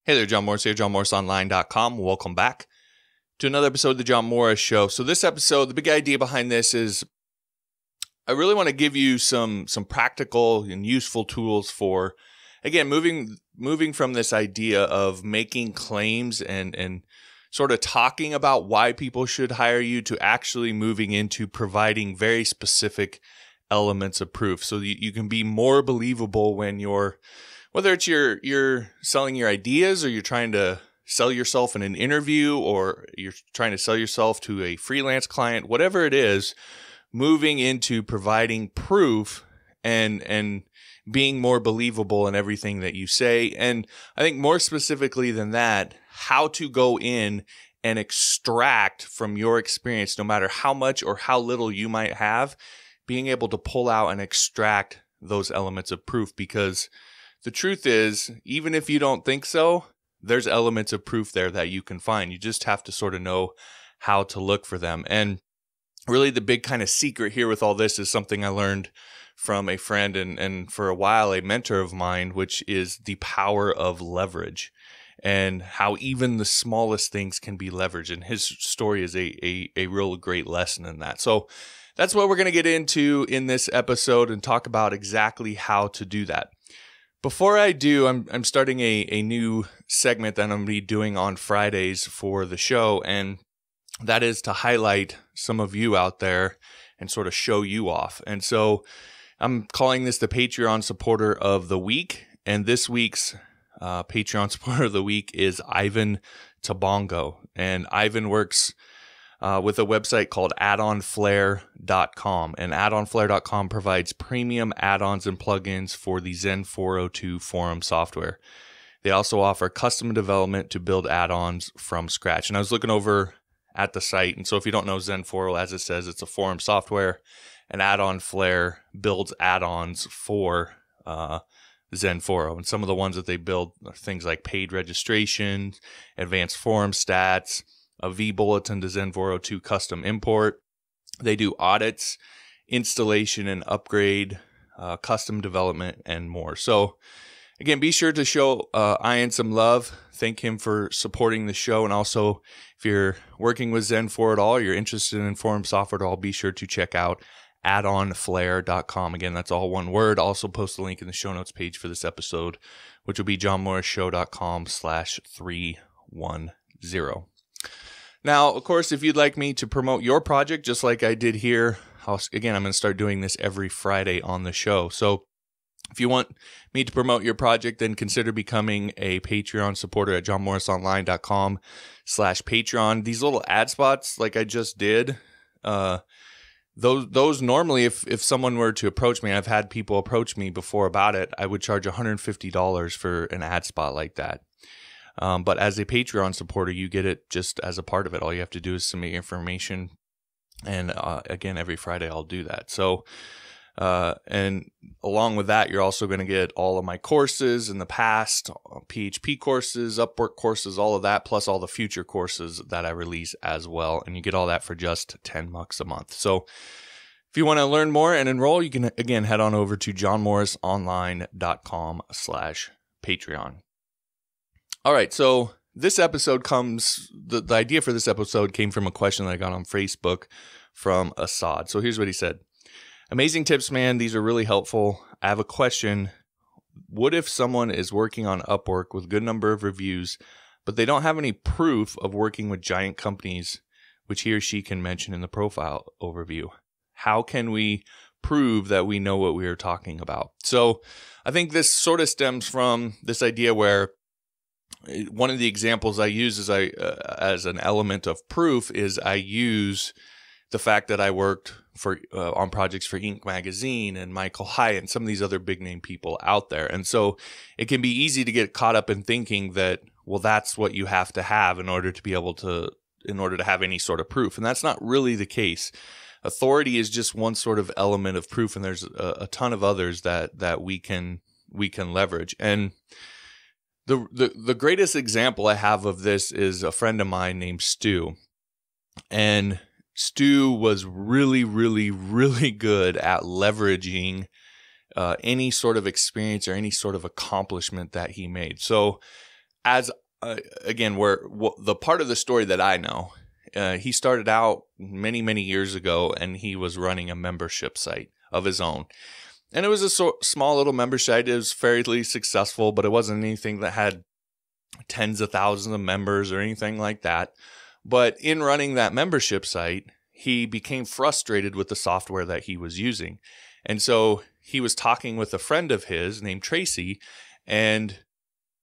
Hey there, John Morris here, johnmorrisonline.com. Welcome back to another episode of the John Morris Show. So this episode, the big idea behind this is I really want to give you some practical and useful tools for, again, moving from this idea of making claims and sort of talking about why people should hire you to actually moving into providing very specific elements of proof so that you can be more believable when whether it's you're selling your ideas or you're trying to sell yourself in an interview or you're trying to sell yourself to a freelance client, whatever it is, moving into providing proof and being more believable in everything that you say. And I think more specifically than that, how to go in and extract from your experience, no matter how much or how little you might have, being able to pull out and extract those elements of proof. Because the truth is, even if you don't think so, there's elements of proof there that you can find. You just have to sort of know how to look for them. And really the big kind of secret here with all this is something I learned from a friend and for a while a mentor of mine, which is the power of leverage and how even the smallest things can be leveraged. And his story is a real great lesson in that. So that's what we're going to get into in this episode and talk about exactly how to do that. Before I do, I'm starting a new segment that I'm going to be doing on Fridays for the show, and that is to highlight some of you out there and sort of show you off. And so I'm calling this the Patreon Supporter of the Week, and this week's Patreon Supporter of the Week is Ivan Tabongo, and Ivan works with a website called addonflare.com, and addonflare.com provides premium add-ons and plugins for the Zen 402 forum software. They also offer custom development to build add-ons from scratch. And I was looking over at the site, and so if you don't know Zen 4.0, as it says, it's a forum software, and AddonFlare builds add-ons for Zen 4.0. And some of the ones that they build are things like paid registration, advanced forum stats, a V-bulletin to Zen 402 custom import. They do audits, installation and upgrade, custom development, and more. So again, be sure to show Ian some love. Thank him for supporting the show. And also, if you're working with Zen 4 at all, you're interested in forum software at all, be sure to check out addonflare.com. Again, that's all one word. I'll also post the link in the show notes page for this episode, which will be johnmorrisshow.com/310. Now, of course, if you'd like me to promote your project, just like I did here, I'm going to start doing this every Friday on the show. So if you want me to promote your project, then consider becoming a Patreon supporter at johnmorrisonline.com/Patreon. These little ad spots like I just did, those normally, if someone were to approach me, I've had people approach me before about it, I would charge $150 for an ad spot like that. But as a Patreon supporter, you get it just as a part of it. All you have to do is submit your information. And again, every Friday I'll do that. So, and along with that, you're also going to get all of my courses in the past, PHP courses, Upwork courses, all of that, plus all the future courses that I release as well. And you get all that for just $10 a month. So if you want to learn more and enroll, you can, again, head on over to johnmorrisonline.com/Patreon. All right, so this episode the idea for this episode came from a question that I got on Facebook from Assad. So here's what he said. Amazing tips, man. These are really helpful. I have a question. What if someone is working on Upwork with a good number of reviews, but they don't have any proof of working with giant companies, which he or she can mention in the profile overview? How can we prove that we know what we are talking about? So I think this sort of stems from this idea where one of the examples I use as an element of proof is I use the fact that I worked on projects for Inc. magazine and Michael Hyatt and some of these other big name people out there. And so it can be easy to get caught up in thinking that, well, that's what you have to have in order to have any sort of proof. And that's not really the case. Authority is just one sort of element of proof, and there's a ton of others that we can leverage. And the greatest example I have of this is a friend of mine named Stu. And Stu was really, really, really good at leveraging any sort of experience or any sort of accomplishment that he made. So as again, the part of the story that I know, he started out many, many years ago, and he was running a membership site of his own. And it was a small little membership site. It was fairly successful, but it wasn't anything that had tens of thousands of members or anything like that. But in running that membership site, he became frustrated with the software that he was using. And so he was talking with a friend of his named Tracy, and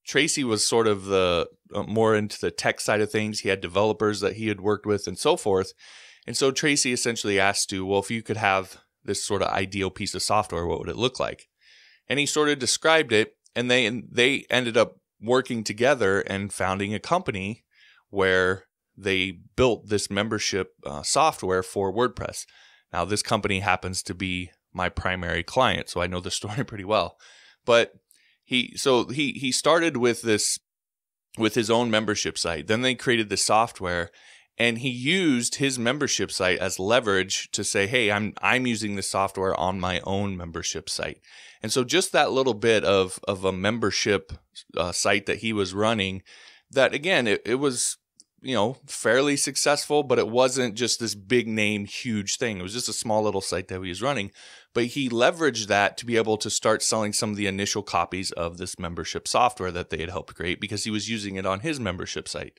Tracy was sort of the more into the tech side of things. He had developers that he had worked with and so forth. And so Tracy essentially asked Stu, well, if you could have this sort of ideal piece of software, what would it look like? And he sort of described it, and they ended up working together and founding a company where they built this membership software for WordPress. Now, this company happens to be my primary client, so I know the story pretty well. But he started with this, with his own membership site. Then they created the software, and he used his membership site as leverage to say, hey, I'm using this software on my own membership site. And so just that little bit of a membership site that he was running, that again, it was, fairly successful, but it wasn't just this big name, huge thing. It was just a small little site that he was running. But he leveraged that to be able to start selling some of the initial copies of this membership software that they had helped create, because he was using it on his membership site.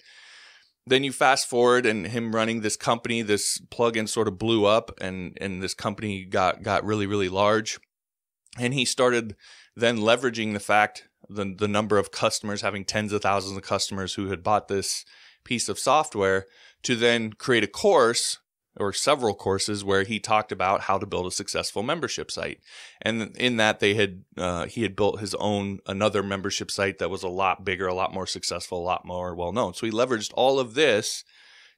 Then you fast forward, and him running this company, this plugin sort of blew up, and this company got really, really large. And he started then leveraging the fact, the number of customers, having tens of thousands of customers who had bought this piece of software, to then create a course or several courses where he talked about how to build a successful membership site. And in that, he had built his own, another membership site that was a lot bigger, a lot more successful, a lot more well-known. So he leveraged all of this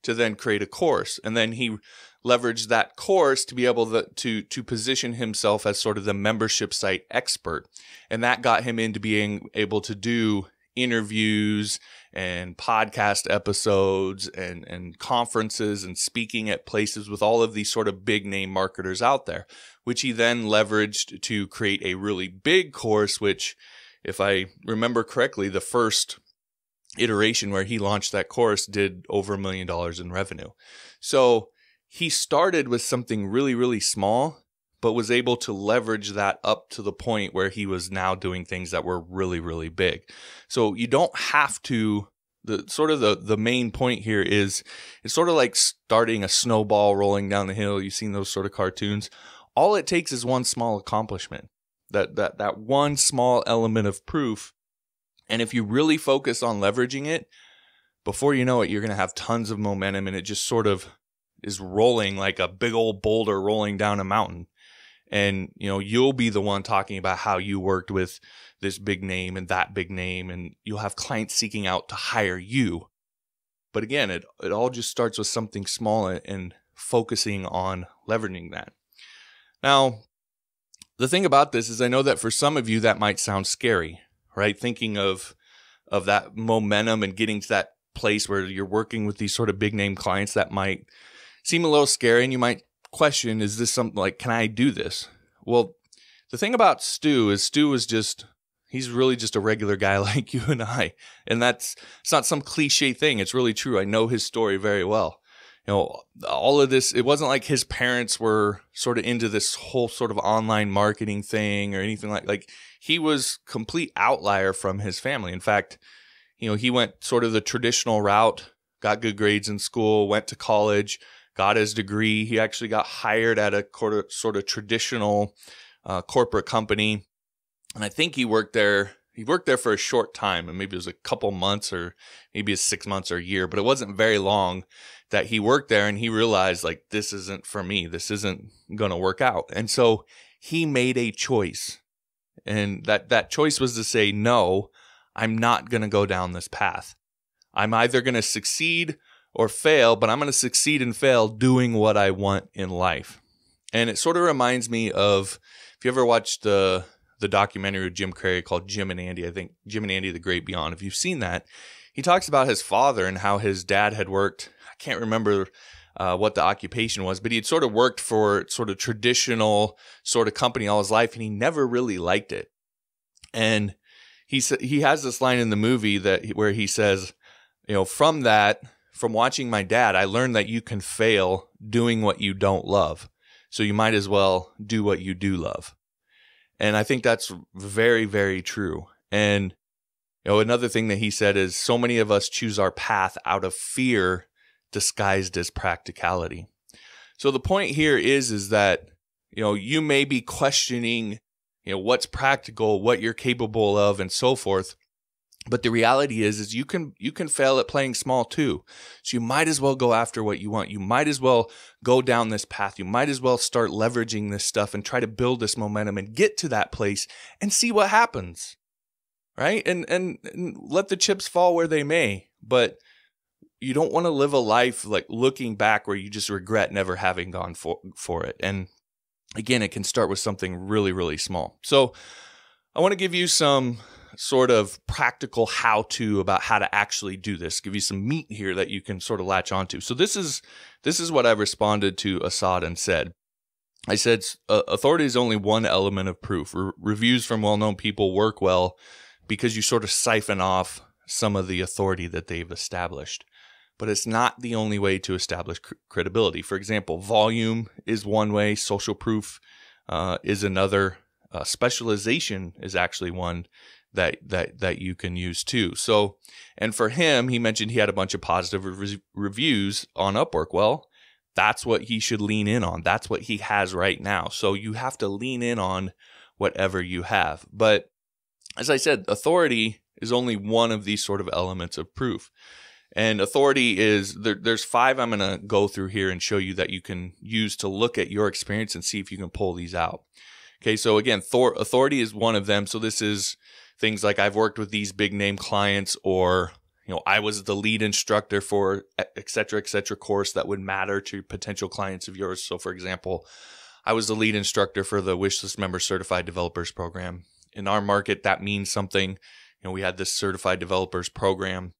to then create a course. And then he leveraged that course to be able to position himself as sort of the membership site expert. And that got him into being able to do interviews and podcast episodes and conferences and speaking at places with all of these sort of big name marketers out there, which he then leveraged to create a really big course, which, if I remember correctly, the first iteration where he launched that course did over $1 million in revenue. So he started with something really, really small, but was able to leverage that up to the point where he was now doing things that were really, really big. So you don't have to, the main point here is, it's sort of like starting a snowball rolling down the hill. You've seen those sort of cartoons. All it takes is one small accomplishment, that one small element of proof. And if you really focus on leveraging it, before you know it, you're going to have tons of momentum, and it just sort of is rolling like a big old boulder rolling down a mountain. And, you'll be the one talking about how you worked with this big name and that big name, and you'll have clients seeking out to hire you. But again, it all just starts with something small and focusing on leveraging that. Now, the thing about this is, I know that for some of you that might sound scary, right? Thinking of that momentum and getting to that place where you're working with these sort of big name clients, that might seem a little scary, and you might question, is this something like, can I do this? Well, the thing about Stu is he's really just a regular guy like you and I. And it's not some cliche thing. It's really true. I know his story very well. All of this, it wasn't like his parents were sort of into this whole sort of online marketing thing or anything like he was complete outlier from his family. In fact, he went sort of the traditional route, got good grades in school, went to college, got his degree. He actually got hired at a sort of traditional corporate company. And I think he worked there for a short time, and maybe it was a couple months or maybe 6 months or a year, but it wasn't very long that he worked there, and he realized, like, this isn't for me. This isn't going to work out. And so he made a choice. And that choice was to say, no, I'm not going to go down this path. I'm either going to succeed or fail, but I'm going to succeed and fail doing what I want in life. And it sort of reminds me of, if you ever watched the documentary with Jim Carrey called Jim and Andy, I think Jim and Andy, The Great Beyond. If you've seen that, he talks about his father and how his dad had worked. I can't remember what the occupation was, but he had sort of worked for sort of traditional sort of company all his life, and he never really liked it. And he has this line in the movie where he says, from watching my dad, I learned that you can fail doing what you don't love. So you might as well do what you do love. And I think that's very, very true. And another thing that he said is so many of us choose our path out of fear disguised as practicality. So the point here is that, you may be questioning, what's practical, what you're capable of, and so forth. But the reality is you can fail at playing small too. So you might as well go after what you want. You might as well go down this path. You might as well start leveraging this stuff and try to build this momentum and get to that place and see what happens. Right? And let the chips fall where they may. But you don't want to live a life like looking back where you just regret never having gone for it. And again, it can start with something really, really small. So I want to give you some sort of practical how-to about how to actually do this, give you some meat here that you can sort of latch onto. So this is what I responded to Assad and said. I said, authority is only one element of proof. Reviews from well-known people work well because you sort of siphon off some of the authority that they've established. But it's not the only way to establish credibility. For example, volume is one way. Social proof is another. Specialization is actually one that you can use too. So, and for him, he mentioned he had a bunch of positive reviews on Upwork. Well, that's what he should lean in on. That's what he has right now. So you have to lean in on whatever you have. But as I said, authority is only one of these sort of elements of proof. And authority is, there's 5 I'm going to go through here and show you that you can use to look at your experience and see if you can pull these out. Okay, so again, authority is one of them. So this is things like I've worked with these big name clients, or I was the lead instructor for et cetera course that would matter to potential clients of yours. So for example, I was the lead instructor for the Wishlist Member Certified Developers Program. In our market, that means something. We had this Certified Developers Program,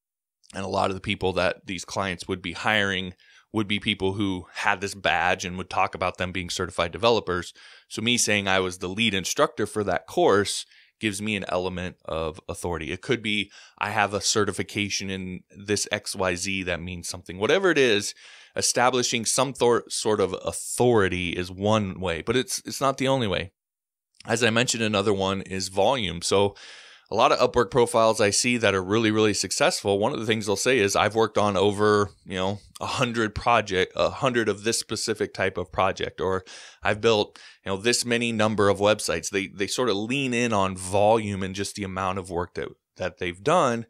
and a lot of the people that these clients would be hiring would be people who had this badge and would talk about them being certified developers. So me saying I was the lead instructor for that course gives me an element of authority. It could be I have a certification in this XYZ that means something. Whatever it is, establishing some sort of authority is one way, but it's not the only way. As I mentioned, another one is volume. So a lot of Upwork profiles I see that are really, really successful, one of the things they'll say is I've worked on over, 100 of this specific type of project, or I've built, this many number of websites. They sort of lean in on volume and just the amount of work that they've done.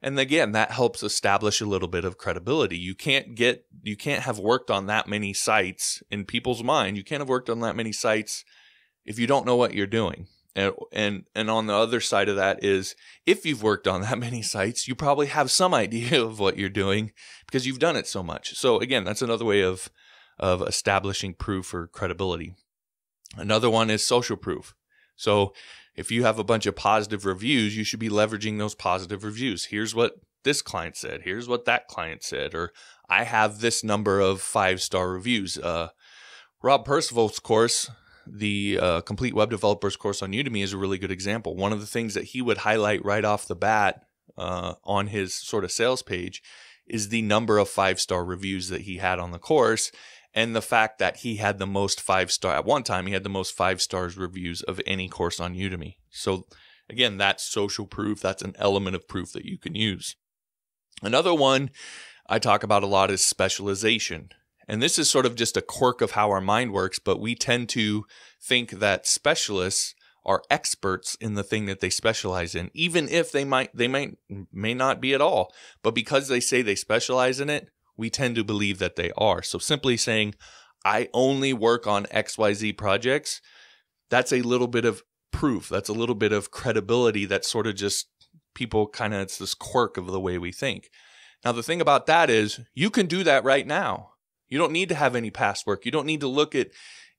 And again, that helps establish a little bit of credibility. You can't have worked on that many sites in people's mind. You can't have worked on that many sites if you don't know what you're doing. And on the other side of that is, if you've worked on that many sites, you probably have some idea of what you're doing because you've done it so much. So again, that's another way of establishing proof or credibility. Another one is social proof. So if you have a bunch of positive reviews, you should be leveraging those positive reviews. Here's what this client said. Here's what that client said. Or I have this number of 5-star reviews. Rob Percival's course, the Complete Web Developers course on Udemy, is a really good example. One of the things that he would highlight right off the bat on his sort of sales page is the number of 5-star reviews that he had on the course, and the fact that he had the most 5-star at one time. He had the most 5-stars reviews of any course on Udemy. So again, that's social proof. That's an element of proof that you can use. Another one I talk about a lot is specialization. And this is sort of just a quirk of how our mind works, but we tend to think that specialists are experts in the thing that they specialize in, even if they may not be at all. But because they say they specialize in it, we tend to believe that they are. So simply saying, I only work on XYZ projects, that's a little bit of proof. That's a little bit of credibility. That's sort of just it's this quirk of the way we think. Now, the thing about that is you can do that right now. You don't need to have any past work. You don't need to look at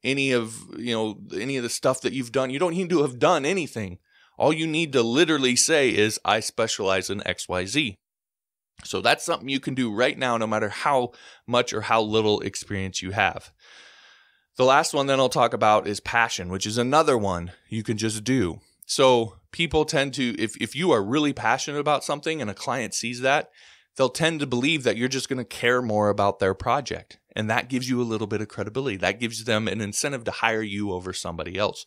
any of the stuff that you've done. You don't need to have done anything. All you need to literally say is, I specialize in XYZ. So that's something you can do right now, no matter how much or how little experience you have. The last one then I'll talk about is passion, which is another one you can just do. So people tend to, if you are really passionate about something and a client sees that, they'll tend to believe that you're just going to care more about their project. And that gives you a little bit of credibility. That gives them an incentive to hire you over somebody else.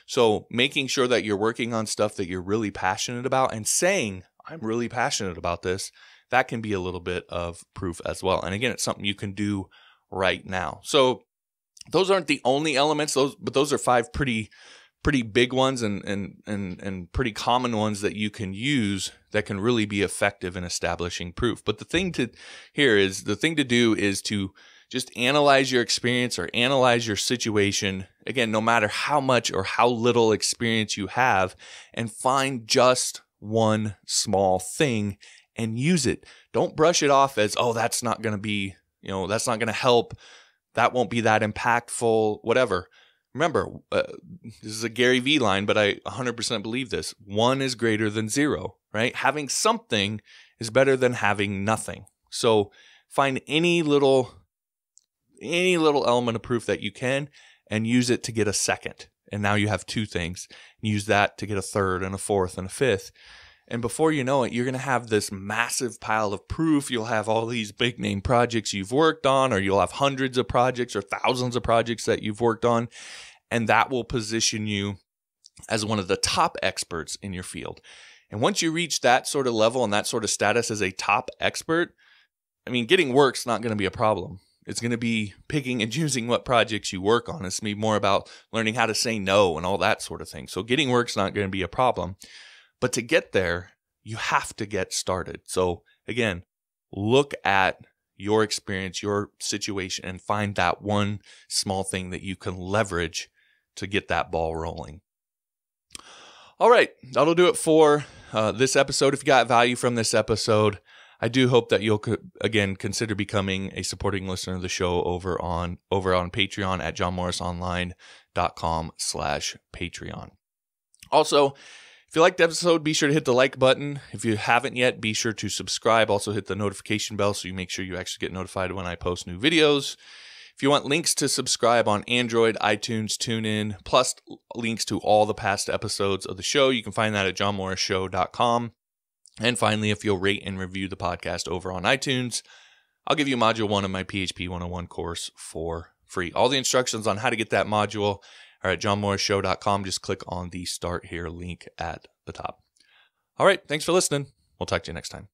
So making sure that you're working on stuff that you're really passionate about and saying, I'm really passionate about this, that can be a little bit of proof as well. And again, it's something you can do right now. So those aren't the only elements, but those are 5 pretty big ones and pretty common ones that you can use that can really be effective in establishing proof. But the thing to do is to just analyze your experience or analyze your situation. Again, no matter how much or how little experience you have, and find just one small thing and use it. Don't brush it off as, oh, that's not going to be, that's not going to help. That won't be that impactful, whatever. Remember, this is a Gary Vee line, but I 100% believe this. 1 is greater than 0, right? Having something is better than having nothing. So find any little element of proof that you can and use it to get a second. And now you have 2 things. Use that to get a third and a fourth and a fifth. And before you know it, you're going to have this massive pile of proof. You'll have all these big name projects you've worked on, or you'll have hundreds of projects or thousands of projects that you've worked on. And that will position you as one of the top experts in your field. And once you reach that sort of level and that sort of status as a top expert, I mean, getting work's not going to be a problem. It's going to be picking and choosing what projects you work on. It's going to be more about learning how to say no and all that sort of thing. So getting work's not going to be a problem. But to get there, you have to get started. So again, look at your experience, your situation, and find that one small thing that you can leverage to get that ball rolling. All right, that'll do it for this episode. If you got value from this episode, I do hope that you'll, again, consider becoming a supporting listener of the show over on Patreon at johnmorrisonline.com/Patreon. Also, if you liked the episode, be sure to hit the like button. If you haven't yet, be sure to subscribe. Also hit the notification bell so you make sure you actually get notified when I post new videos. If you want links to subscribe on Android, iTunes, TuneIn, plus links to all the past episodes of the show, you can find that at johnmorrisshow.com. And finally, if you'll rate and review the podcast over on iTunes, I'll give you Module 1 of my PHP 101 course for free. All the instructions on how to get that module are at johnmorrisshow.com. Just click on the Start Here link at the top. All right, thanks for listening. We'll talk to you next time.